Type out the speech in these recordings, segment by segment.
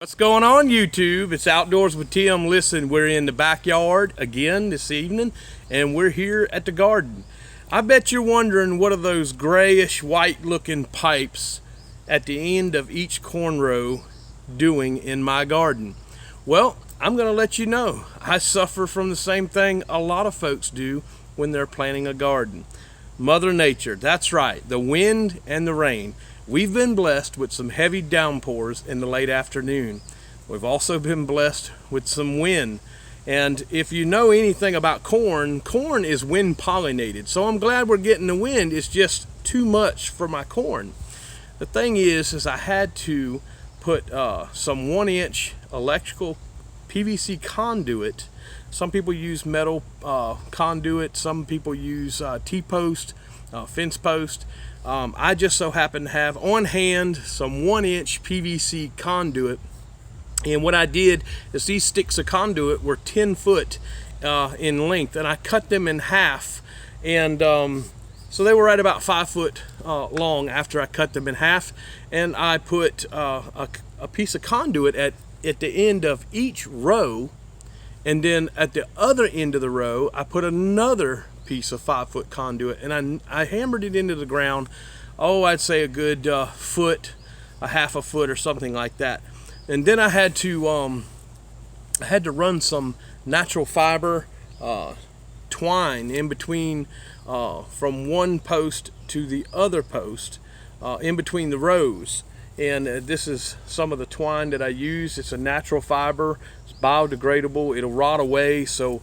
What's going on, YouTube? It's Outdoors with Tim. Listen, we're in the backyard again this evening, and we're here at the garden. I bet you're wondering, what are those grayish white looking pipes at the end of each corn row doing in my garden? Well, I'm going to let you know. I suffer from the same thing a lot of folks do when they're planting a garden. Mother Nature, that's right, the wind and the rain. We've been blessed with some heavy downpours in the late afternoon. We've also been blessed with some wind. And if you know anything about corn, corn is wind pollinated. So I'm glad we're getting the wind. It's just too much for my corn. The thing is I had to put some 1-inch electrical PVC conduit. Some people use metal conduit. Some people use T-post, fence post. I just so happen to have on hand some 1-inch PVC conduit, and what I did is these sticks of conduit were 10 foot in length, and I cut them in half, and so they were right about 5 foot long after I cut them in half, and I put a piece of conduit at the end of each row, and then at the other end of the row I put another piece of 5 foot conduit, and I hammered it into the ground. I'd say a good foot, a half a foot or something like that. And then I had to run some natural fiber twine in between from one post to the other post in between the rows. And this is some of the twine that I use. It's a natural fiber. It's biodegradable. It'll rot away, so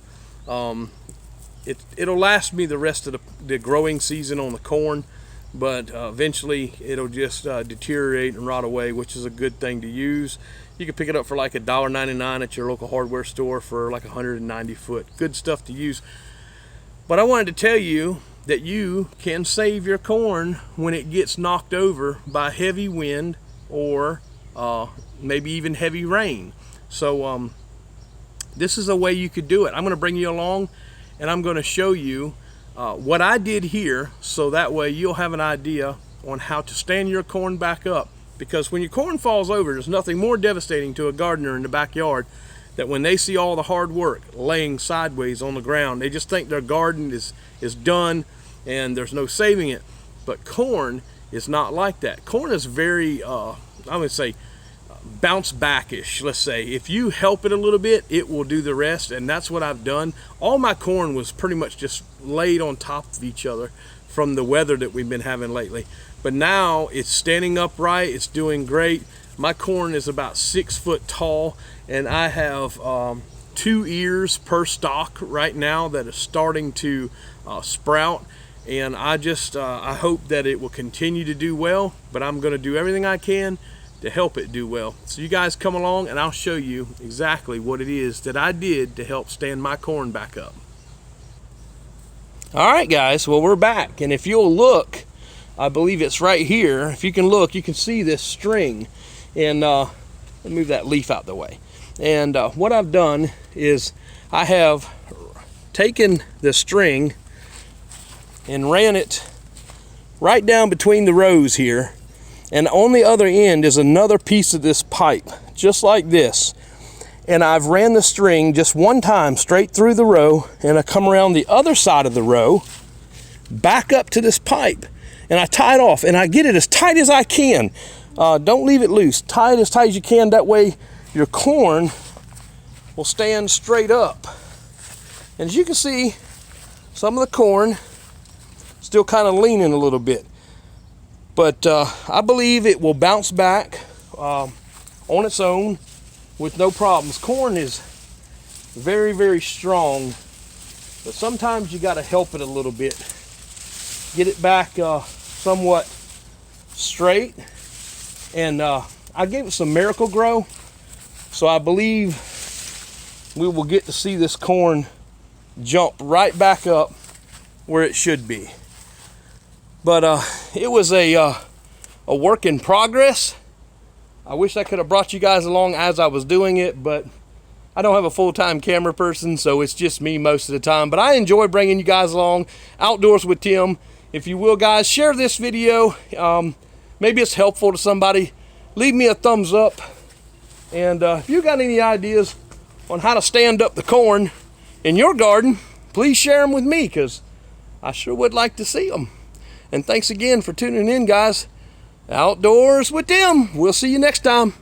it'll last me the rest of the growing season on the corn, but eventually it'll just deteriorate and rot away, which is a good thing to use. You can pick it up for like $1.99 at your local hardware store for like 190 foot. Good stuff to use. But I wanted to tell you that you can save your corn when it gets knocked over by heavy wind or maybe even heavy rain. So this is a way you could do it. I'm going to bring you along, and I'm going to show you what I did here, so that way you'll have an idea on how to stand your corn back up. Because when your corn falls over, there's nothing more devastating to a gardener in the backyard than when they see all the hard work laying sideways on the ground. They just think their garden is done and there's no saving it. But corn is not like that. Corn is very, I would say, bounce backish. Let's say if you help it a little bit, it will do the rest, and that's what I've done. All my corn was pretty much just laid on top of each other from the weather that we've been having lately, but now it's standing upright. It's doing great. My corn is about 6 foot tall, and I have 2 ears per stalk right now that are starting to sprout, and I hope that it will continue to do well, but I'm going to do everything I can to help it do well. So you guys come along and I'll show you exactly what it is that I did to help stand my corn back up. All right, guys, well, we're back, and if you'll look, I believe it's right here. If you can look, you can see this string, and let me move that leaf out the way. And what I've done is I have taken the string and ran it right down between the rows here, and on the other end is another piece of this pipe, just like this. And I've ran the string just one time straight through the row, and I come around the other side of the row, back up to this pipe, and I tie it off, and I get it as tight as I can. Don't leave it loose. Tie it as tight as you can. That way your corn will stand straight up. And as you can see, some of the corn still kind of leaning a little bit. But I believe it will bounce back on its own with no problems. Corn is very, very strong, but sometimes you got to help it a little bit. Get it back somewhat straight. And I gave it some Miracle-Gro, so I believe we will get to see this corn jump right back up where it should be. But it was a work in progress. I wish I could have brought you guys along as I was doing it, but I don't have a full-time camera person, so it's just me most of the time. But I enjoy bringing you guys along. Outdoors with Tim. If you will, guys, share this video. Maybe it's helpful to somebody. Leave me a thumbs up. And if you got any ideas on how to stand up the corn in your garden, please share them with me, because I sure would like to see them. And thanks again for tuning in, guys. Outdoors with Tim. We'll see you next time.